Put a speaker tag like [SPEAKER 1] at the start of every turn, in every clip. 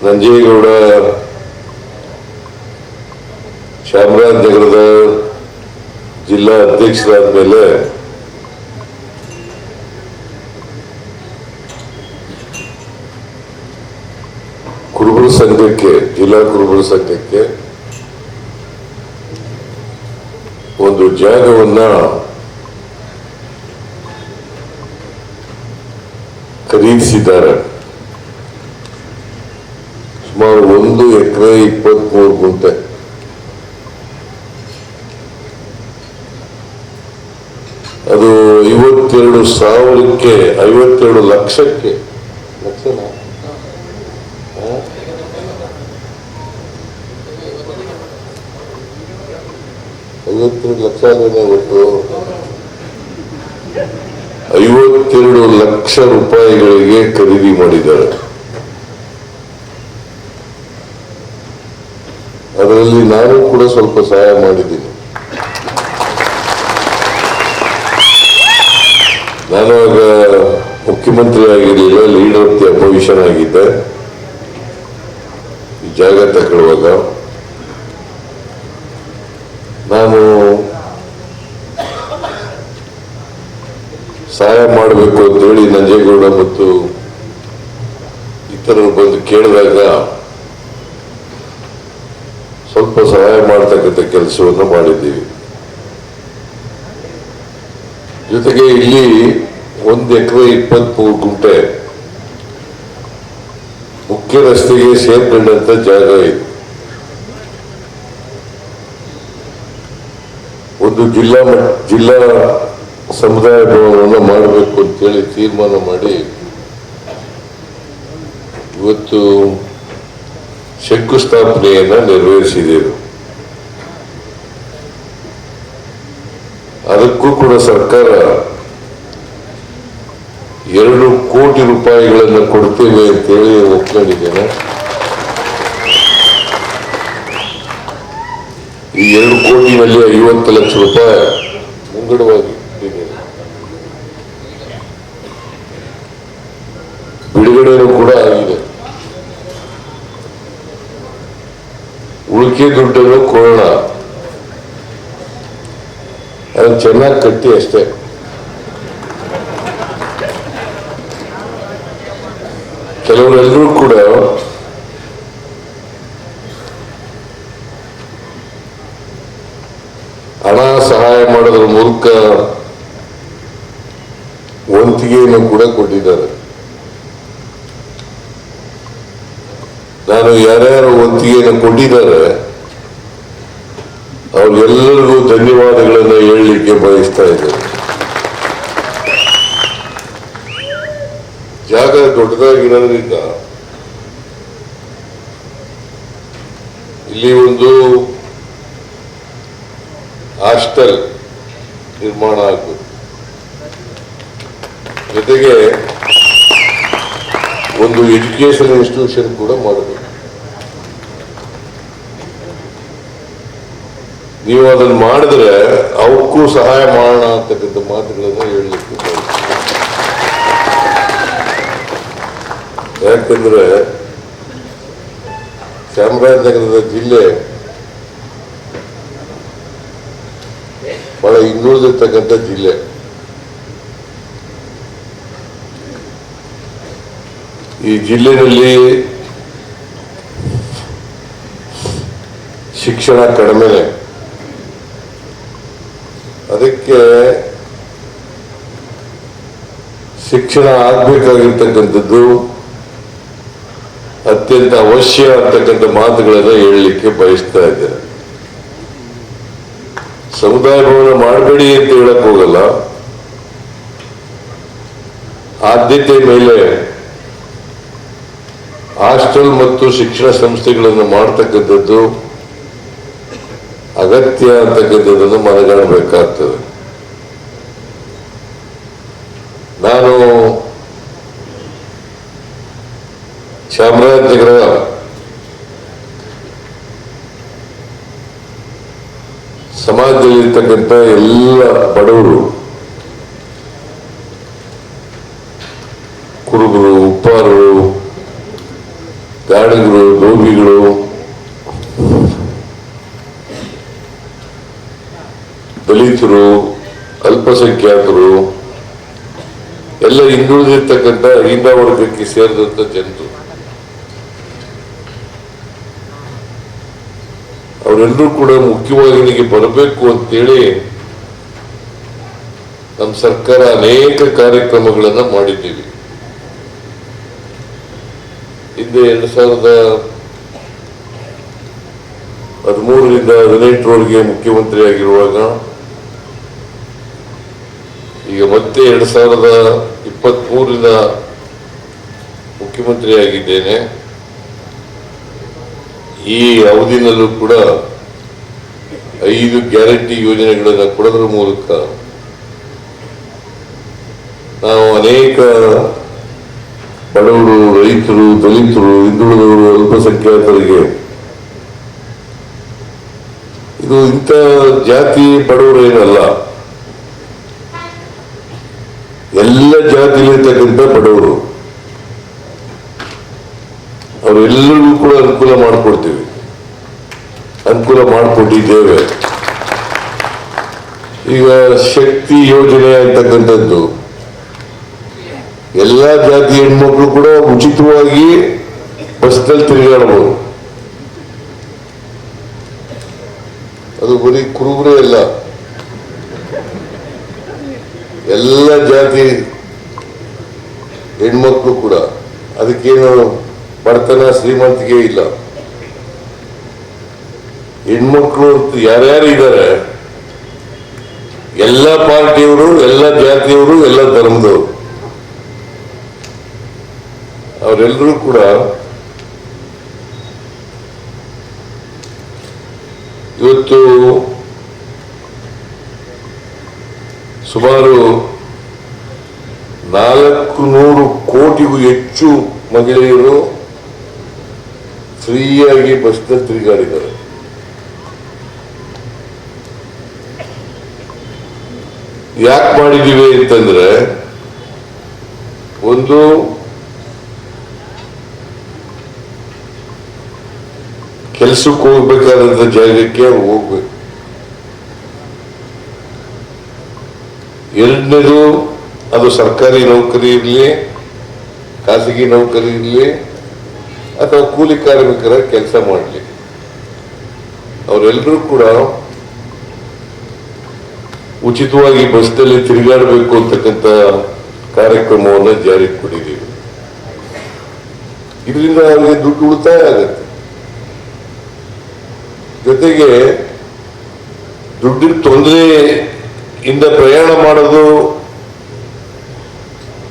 [SPEAKER 1] ನಂಜೇಗೌಡ ಚಾಮರಾಜನಗರದ ಜಿಲ್ಲಾ ಅಧ್ಯಕ್ಷರಾದ ಮೇಲೆ ಕುರುಬರ ಸಂಘಕ್ಕೆ, ಜಿಲ್ಲಾ ಕುರುಬರ ಸಂಘಕ್ಕೆ ಒಂದು ಜಾಗವನ್ನ ಖರೀದಿಸಿದ್ದಾರೆ. ಸುಮಾರು 1 ಎಕರೆ 23 ಗುಂಟೆ. ಅದು 52 ಲಕ್ಷಕ್ಕೆ 52 ಲಕ್ಷ ಒಟ್ಟು 52 ಲಕ್ಷ ರೂಪಾಯಿಗಳಿಗೆ ಖರೀದಿ ಮಾಡಿದ್ದಾರೆ. ಅದರಲ್ಲಿ ನಾನು ಕೂಡ ಸ್ವಲ್ಪ ಸಹಾಯ ಮಾಡಿದ್ದೀನಿ. ನಾನು ಆಗ ಮುಖ್ಯಮಂತ್ರಿ ಆಗಿರಲಿಲ್ಲ, ಲೀಡರ್ ಆಫ್ ದಿ ಅಪೋಸಿಷನ್ ಆಗಿದ್ದೆ. ಈ ಜಾಗ ತಗೊಳ್ಳುವಾಗ ನಾನು ಸಹಾಯ ಮಾಡಬೇಕು ಅಂತೇಳಿ ನಂಜೇಗೌಡ ಮತ್ತು ಇತರರು ಬಂದು ಕೇಳಿದಾಗ ಸ್ವಲ್ಪ ಸಹಾಯ ಮಾಡತಕ್ಕಂಥ ಕೆಲಸವನ್ನು ಮಾಡಿದ್ದೀವಿ. ಜೊತೆಗೆ ಇಲ್ಲಿ 1 ಎಕರೆ 23 ಗುಂಟೆ ಮುಖ್ಯ ರಸ್ತೆಗೆ ಸೇರ್ಕೊಂಡಂತ ಜಾಗ ಇದೆ. ಒಂದು ಜಿಲ್ಲಾ ಸಮುದಾಯ ಭವನವನ್ನು ಮಾಡಬೇಕು ಅಂತೇಳಿ ತೀರ್ಮಾನ ಮಾಡಿ ಇವತ್ತು ಶಂಕುಸ್ಥಾಪನೆಯನ್ನ ನೆರವೇರಿಸಿದೆವು. ಅದಕ್ಕೂ ಕೂಡ ಸರ್ಕಾರ 2 ಕೋಟಿ ರೂಪಾಯಿಗಳನ್ನು ಕೊಡ್ತೇವೆ ಅಂತೇಳಿ ಒಪ್ಕೊಂಡಿದ್ದೇನೆ. ಈ 2 ಕೋಟಿನಲ್ಲಿ 50 ಲಕ್ಷ ರೂಪಾಯಿ ಮುಂಗಡವಾಗಿ ಬಿಡುಗಡೆನೂ ಕೂಡ ಆಗಿದೆ. ಉಳಿಕೆ ದುಡ್ಡನ್ನು ಕೊಡೋಣ, ಅದನ್ನು ಚೆನ್ನಾಗಿ ಕಟ್ಟಿ ಅಷ್ಟೇ. ಕೆಲವರೆಲ್ಲರೂ ಕೂಡ ಹಣ ಸಹಾಯ ಮಾಡೋದ್ರ ಮೂಲಕ ವಂತಿಗೆಯನ್ನು ಕೂಡ ಕೊಟ್ಟಿದ್ದಾರೆ. ನಾನು ಯಾರ್ಯಾರು ವಂತಿಗೆಯನ್ನು ಕೊಟ್ಟಿದ್ದಾರೆ ಅವ್ರಿಗೆಲ್ಲರಿಗೂ ಧನ್ಯವಾದಗಳನ್ನು ಹೇಳಲಿಕ್ಕೆ ಬಯಸ್ತಾ ಇದ್ದೇನೆ. ಜಾಗ ದೊಡ್ಡದಾಗಿರೋದ್ರಿಂದ ಇಲ್ಲಿ ಒಂದು ಹಾಸ್ಟೆಲ್ ನಿರ್ಮಾಣ ಆಗಬೇಕು, ಜೊತೆಗೆ ಒಂದು ಎಜುಕೇಶನ್ ಇನ್ಸ್ಟಿಟ್ಯೂಷನ್ ಕೂಡ ಮಾಡಬೇಕು. ನೀವು ಅದನ್ನು ಮಾಡಿದ್ರೆ ಅವಕ್ಕೂ ಸಹಾಯ ಮಾಡೋಣ ಅಂತಕ್ಕಂಥ ಮಾತುಗಳನ್ನು ಹೇಳಲಿಕ್ಕೆ. ಯಾಕಂದ್ರೆ ಚಾಮರಾಜನಗರದ ಜಿಲ್ಲೆ ಬಹಳ ಇನ್ನುಳಿದಿರ್ತಕ್ಕಂಥ ಜಿಲ್ಲೆ. ಈ ಜಿಲ್ಲೆಯಲ್ಲಿ ಶಿಕ್ಷಣ ಕಡಿಮೆ. ಅದಕ್ಕೆ ಶಿಕ್ಷಣ ಆಗ್ಬೇಕಾಗಿರ್ತಕ್ಕಂಥದ್ದು ಅತ್ಯಂತ ಅವಶ್ಯ ಅಂತಕ್ಕಂಥ ಮಾತುಗಳನ್ನು ಹೇಳಲಿಕ್ಕೆ ಬಯಸ್ತಾ ಇದ್ದೇನೆ. ಸಮುದಾಯ ಭವನ ಮಾಡಬೇಡಿ ಅಂತ ಹೇಳಕ್ ಹೋಗಲ್ಲ. ಆದ್ಯತೆ ಮೇಲೆ ಹಾಸ್ಟೆಲ್ ಮತ್ತು ಶಿಕ್ಷಣ ಸಂಸ್ಥೆಗಳನ್ನು ಮಾಡತಕ್ಕಂಥದ್ದು ಅಗತ್ಯ ಅಂತಕ್ಕಂಥದ್ದನ್ನು ಮನಗಾಣಬೇಕಾಗ್ತದೆ. ನಾನು ಚಾಮರಾಜನಗರ ಸಮಾಜದಲ್ಲಿರ್ತಕ್ಕಂಥ ಎಲ್ಲ ಬಡವರು, ಕುರುಬರು, ಉಪ್ಪಾರರು, ಗಾಣಿಗರು, ರೋಗಿಗಳು, ದಲಿತರು, ಅಲ್ಪಸಂಖ್ಯಾತರು ಎಲ್ಲ ಹಿಂದುಳಿದಿರ್ತಕ್ಕಂಥ ಹಿಂದ ವರ್ಗಕ್ಕೆ ಸೇರಿದಂತ ಜನರು, ಅವರೆಲ್ಲರೂ ಕೂಡ ಮುಖ್ಯವಾಹಿನಿಗೆ ಬರಬೇಕು ಅಂತೇಳಿ ನಮ್ಮ ಸರ್ಕಾರ ಅನೇಕ ಕಾರ್ಯಕ್ರಮಗಳನ್ನು ಮಾಡಿದ್ದೀವಿ. ಹಿಂದೆ 2013ರಿಂದ 2018ರವರೆಗೆ ಮುಖ್ಯಮಂತ್ರಿ ಆಗಿರುವಾಗ, ಈಗ ಮತ್ತೆ 2023ರಿಂದ ಮುಖ್ಯಮಂತ್ರಿ ಆಗಿದ್ದೇನೆ. ಈ ಅವಧಿನಲ್ಲೂ ಕೂಡ 5 ಗ್ಯಾರಂಟಿ ಯೋಜನೆಗಳನ್ನು ಕೊಡೋದ್ರ ಮೂಲಕ ನಾವು ಅನೇಕ ಬಡವರು, ರೈತರು, ದಲಿತರು, ಹಿಂದುಳಿದವರು, ಅಲ್ಪಸಂಖ್ಯಾತರಿಗೆ, ಇದು ಇಂಥ ಜಾತಿ ಬಡವರು ಏನಲ್ಲ, ಎಲ್ಲ ಜಾತಿಯಲ್ಲಿರ್ತಕ್ಕಂಥ ಬಡವರು, ಅವರೆಲ್ಲರಿಗೂ ಕೂಡ ಅನುಕೂಲ ಮಾಡಿಕೊಡ್ತೀವಿ, ಅನುಕೂಲ ಮಾಡಿಕೊಟ್ಟಿದ್ದೇವೆ. ಈಗ ಶಕ್ತಿ ಯೋಜನೆ ಅಂತಕ್ಕಂಥದ್ದು ಎಲ್ಲ ಜಾತಿ ಹೆಣ್ಮಕ್ಳು ಕೂಡ ಉಚಿತವಾಗಿ ಬಸ್ನಲ್ಲಿ ತಿರುಗಾಡಬಹುದು. ಅದು ಬರೀ ಕುರುಬರೇ ಅಲ್ಲ, ಎಲ್ಲ ಜಾತಿ ಹೆಣ್ಮಕ್ಳು ಕೂಡ. ಅದಕ್ಕೇನು ಬಡತನ ಶ್ರೀಮಂತಿಗೆ ಇಲ್ಲ. ಹೆಣ್ಮಕ್ಳು ಯಾರ್ಯಾರು ಇದ್ದಾರೆ, ಎಲ್ಲ ಪಾರ್ಟಿಯವರು, ಎಲ್ಲ ಜಾತಿಯವರು, ಎಲ್ಲ ಧರ್ಮದವರು, ಅವರೆಲ್ಲರೂ ಕೂಡ ಇವತ್ತು ಸುಮಾರು 400 ಕೋಟಿಗೂ ಹೆಚ್ಚು ಮಹಿಳೆಯರು ಫ್ರೀಯಾಗಿ ಬಸ್ನಲ್ಲಿ ತಿರುಗಾಡಿದ್ದಾರೆ. ಯಾಕೆ ಮಾಡಿದ್ದೀವಿ ಅಂತಂದ್ರೆ, ಒಂದು ಕೆಲಸಕ್ಕೆ ಹೋಗ್ಬೇಕಾದಂತ ಜಾಗಕ್ಕೆ ಹೋಗ್ಬೇಕು. ಎರಡನೇದು, ಅದು ಸರ್ಕಾರಿ ನೌಕರಿ ಇರಲಿ, ಖಾಸಗಿ ನೌಕರಿ ಇರಲಿ, ಅಥವಾ ಕೂಲಿ ಕಾರ್ಮಿಕರ ಕೆಲಸ ಮಾಡಲಿ, ಅವರೆಲ್ಲರೂ ಕೂಡ ಉಚಿತವಾಗಿ ಬಸ್ನಲ್ಲಿ ತಿರುಗಾಡಬೇಕು ಅಂತಕ್ಕಂಥ ಕಾರ್ಯಕ್ರಮವನ್ನು ಜಾರಿಗೆ ಕೊಟ್ಟಿದ್ದೀವಿ. ಇದರಿಂದ ಅವರಿಗೆ ದುಡ್ಡು ಉಳಿತಾಯ ಆಗುತ್ತೆ. ಜೊತೆಗೆ ದುಡ್ಡಿನ ತೊಂದರೆಯಿಂದ ಪ್ರಯಾಣ ಮಾಡೋದು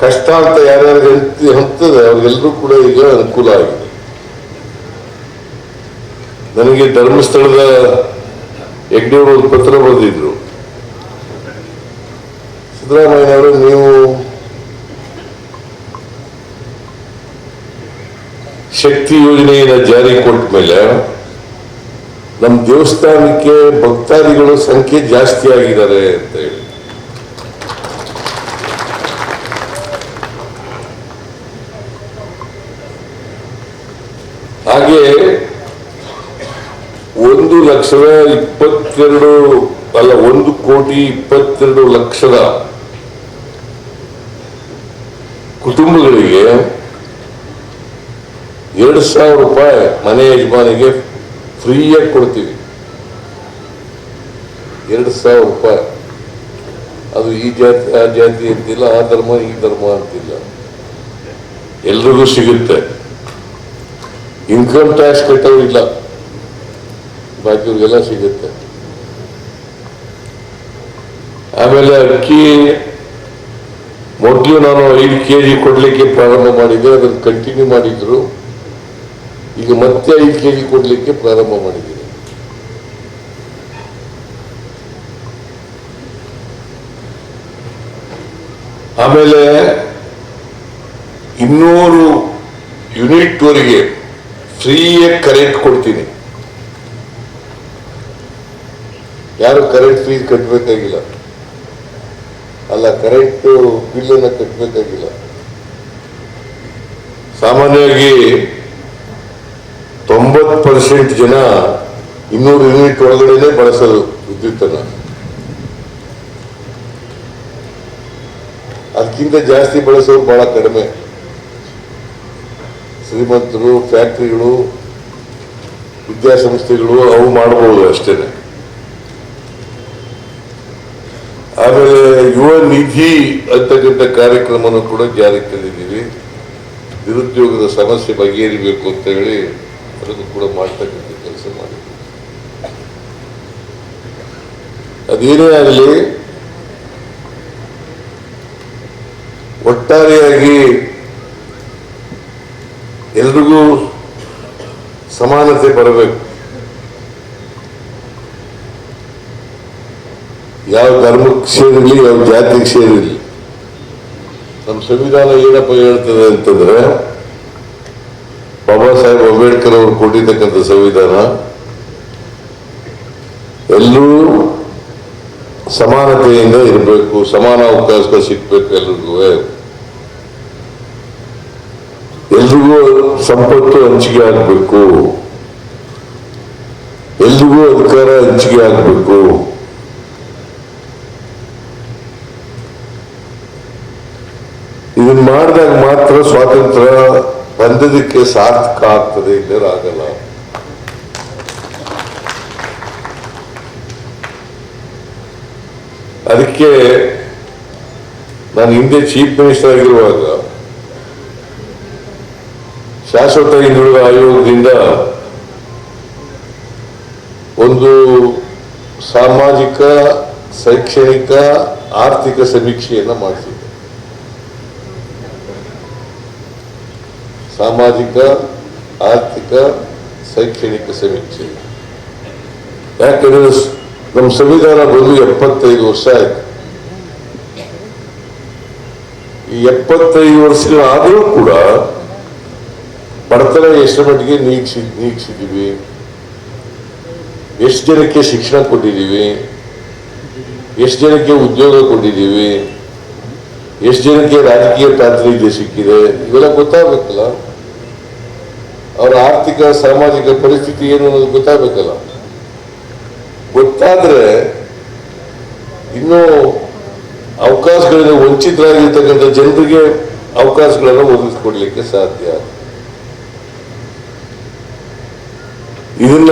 [SPEAKER 1] ಕಷ್ಟ ಅಂತ ಯಾರ್ಯಾರು ಹಂತದೆ, ಅವ್ರಿಗೆಲ್ಲರೂ ಕೂಡ ಈಗ ಅನುಕೂಲ ಆಗಿದೆ. ನನಗೆ ಧರ್ಮಸ್ಥಳದ ಯಜ್ಞವರು ಒಂದು ಪತ್ರ ಬರೆದಿದ್ರು, ಸಿದ್ದರಾಮಯ್ಯನವರು, ನೀವು ಶಕ್ತಿ ಯೋಜನೆಯನ್ನು ಜಾರಿ ಕೊಟ್ಟ ಮೇಲೆ ನಮ್ಮ ದೇವಸ್ಥಾನಕ್ಕೆ ಭಕ್ತಾದಿಗಳ ಸಂಖ್ಯೆ ಜಾಸ್ತಿ ಆಗಿದ್ದಾರೆ ಅಂತ ಹೇಳಿ. ಹಾಗೆ 1,22,00,000 ಕುಟುಂಬಗಳಿಗೆ 2,000 ರೂಪಾಯಿ ಮನೆ ಯಜಮಾನಿಗೆ ಫ್ರೀಯಾಗಿ ಕೊಡ್ತೀವಿ. 2,000 ರೂಪಾಯಿ. ಅದು ಈ ಜಾತಿ ಆ ಜಾತಿ ಅಂತಿಲ್ಲ, ಆ ಧರ್ಮ ಈ ಧರ್ಮ ಅಂತಿಲ್ಲ, ಎಲ್ರಿಗೂ ಸಿಗುತ್ತೆ. ಇನ್ಕಮ್ ಟ್ಯಾಕ್ಸ್ ಕಟ್ಟೋರಿಲ್ಲ, ಬಾಕಿಯವ್ರಿಗೆಲ್ಲ ಸಿಗುತ್ತೆ. ಆಮೇಲೆ ಅಕ್ಕಿ ಮೊದಲು ನಾನು 5 kg ಕೊಡ್ಲಿಕ್ಕೆ ಪ್ರಾರಂಭ ಮಾಡಿದ್ದೆ, ಅದನ್ನು ಕಂಟಿನ್ಯೂ ಮಾಡಿದ್ರು. ಈಗ ಮತ್ತೆ 5 kg ಕೊಡ್ಲಿಕ್ಕೆ ಪ್ರಾರಂಭ ಮಾಡಿದ್ದೀನಿ. ಆಮೇಲೆ 200 ಯೂನಿಟ್ ವರೆಗೆ ಫ್ರೀಯಾಗಿ ಕರೆಂಟ್ ಕೊಡ್ತೀನಿ. ಯಾರು ಕರೆಂಟ್ ಫೀಸ್ ಕಟ್ಟಬೇಕಾಗಿಲ್ಲ, ಅಲ್ಲ ಕರೆಂಟ್ ಬಿಲ್ಲನ್ನು ಕಟ್ಟಬೇಕಾಗಿಲ್ಲ. ಸಾಮಾನ್ಯವಾಗಿ 50% ಜನ 200 ಯೂನಿಟ್ ಒಳಗಡೆನೆ ಬಳಸೋದು ವಿದ್ಯುತ್ತನ್ನ. ಅದಕ್ಕಿಂತ ಜಾಸ್ತಿ ಬಳಸೋರು ಬಹಳ ಕಡಿಮೆ. ಶ್ರೀಮಂತರು, ಫ್ಯಾಕ್ಟರಿಗಳು, ವಿದ್ಯಾಸಂಸ್ಥೆಗಳು ಅವು ಮಾಡಬಹುದು ಅಷ್ಟೇನೆ. ಆಮೇಲೆ ಯುವ ನಿಧಿ ಅಂತಕ್ಕಂಥ ಕಾರ್ಯಕ್ರಮವನ್ನು ಕೂಡ ಜಾರಿಗೆ ತಂದಿದ್ದೀವಿ. ನಿರುದ್ಯೋಗದ ಸಮಸ್ಯೆ ಬಗೆಹರಿಬೇಕು ಅಂತ ಹೇಳಿ ಅದನ್ನು ಕೂಡ ಮಾಡ್ತಕ್ಕಂಥ ಕೆಲಸ ಮಾಡಿದ್ದೀವಿ. ಅದೇನೇ ಆಗಲಿ, ಒಟ್ಟಾರೆಯಾಗಿ ಎಲ್ರಿಗೂ ಸಮಾನತೆ ಬರಬೇಕು. ಯಾವ ಧರ್ಮಕ್ಕೆ ಸೇರಿರಲಿ, ಯಾವ ಜಾತಿಗೆ ಸೇರಿರಲಿ. ನಮ್ಮ ಸಂವಿಧಾನ ಏನಪ್ಪ ಹೇಳ್ತದೆ ಅಂತಂದ್ರೆ, ಬಾಬಾ ಸಾಹೇಬ್ ಅಂಬೇಡ್ಕರ್ ಅವರು ಕೊಟ್ಟಿರ್ತಕ್ಕಂಥ ಸಂವಿಧಾನ ಎಲ್ಲರೂ ಸಮಾನತೆಯಿಂದ ಇರಬೇಕು, ಸಮಾನ ಅವಕಾಶ ಸಿಗ್ಬೇಕು ಎಲ್ರಿಗೂ. ಎಲ್ರಿಗೂ ಸಂಪತ್ತು ಹಂಚಿಕೆ ಆಗ್ಬೇಕು, ಎಲ್ರಿಗೂ ಅಧಿಕಾರ ಹಂಚಿಕೆ ಆಗ್ಬೇಕು. ಇದನ್ನ ಮಾಡಿದಾಗ ಮಾತ್ರ ಸ್ವಾತಂತ್ರ್ಯ ಬಂದದಕ್ಕೆ ಸಾರ್ಥಕ ಆಗ್ತದೆ, ಇಲ್ಲರ ಆಗಲ್ಲ. ಅದಕ್ಕೆ ನಾನು ಹಿಂದೆ ಚೀಫ್ ಮಿನಿಸ್ಟರ್ ಆಗಿರುವಾಗ ಶಾಶ್ವತ ಹಿಂದುಳಿದ ಆಯೋಗದಿಂದ ಒಂದು ಸಾಮಾಜಿಕ, ಶೈಕ್ಷಣಿಕ, ಆರ್ಥಿಕ ಸಮೀಕ್ಷೆಯನ್ನ ಮಾಡಿಸಿದ್ದೆ. ಸಾಮಾಜಿಕ, ಆರ್ಥಿಕ, ಶೈಕ್ಷಣಿಕ ಸಮೀಕ್ಷೆ. ಯಾಕಂದ್ರೆ ನಮ್ಮ ಸಂವಿಧಾನ ಬಂದು 75 ವರ್ಷ ಆಯ್ತು. ಈ 75 ವರ್ಷಗಳಾದರೂ ಕೂಡ ಬಡತನ ಎಷ್ಟು ಮಟ್ಟಿಗೆ ನೀಗಿಸಿದ್ದೀವಿ, ಎಷ್ಟು ಜನಕ್ಕೆ ಶಿಕ್ಷಣ ಕೊಟ್ಟಿದ್ದೀವಿ, ಎಷ್ಟು ಜನಕ್ಕೆ ಉದ್ಯೋಗ ಕೊಟ್ಟಿದ್ದೀವಿ, ಎಷ್ಟು ಜನಕ್ಕೆ ರಾಜಕೀಯ ಪ್ರಾತಿನಿಧ್ಯ ಸಿಕ್ಕಿದೆ, ಇವೆಲ್ಲ ಗೊತ್ತಾಗಬೇಕಲ್ಲ. ಅವರ ಆರ್ಥಿಕ, ಸಾಮಾಜಿಕ ಪರಿಸ್ಥಿತಿ ಏನು ಅನ್ನೋದು ಗೊತ್ತಾಗಬೇಕಲ್ಲ. ಗೊತ್ತಾದ್ರೆ ಇನ್ನೂ ಅವಕಾಶಗಳಿಂದ ವಂಚಿತರಾಗಿರ್ತಕ್ಕಂಥ ಜನರಿಗೆ ಅವಕಾಶಗಳನ್ನು ಒದಗಿಸ್ಕೊಡ್ಲಿಕ್ಕೆ ಸಾಧ್ಯ. ಇದನ್ನ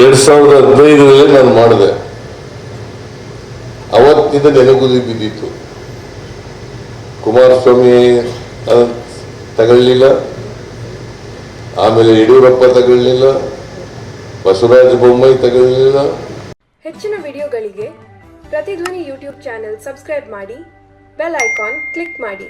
[SPEAKER 1] 2015ರಲ್ಲಿ ನಾನು ಮಾಡಿದೆ. ಅವತ್ತಿನಿಂದ ನೆನಗುದಿ ಬಿದ್ದಿತ್ತು. ಕುಮಾರಸ್ವಾಮಿ ತಗೊಳ್ಳಿಲ್ಲ, ಆಮೇಲೆ ಯಡಿಯೂರಪ್ಪ ತಗೊಳ್ಳಿಲ್ಲ, ಬಸವರಾಜ ಬೊಮ್ಮಾಯಿ ತಗೊಳ್ಳಿಲ್ಲ.
[SPEAKER 2] ಹೆಚ್ಚಿನ ವಿಡಿಯೋಗಳಿಗೆ ಪ್ರತಿಧ್ವನಿ ಯೂಟ್ಯೂಬ್ ಚಾನೆಲ್ ಸಬ್ಸ್ಕ್ರೈಬ್ ಮಾಡಿ, ಬೆಲ್ ಐಕಾನ್ ಕ್ಲಿಕ್ ಮಾಡಿ.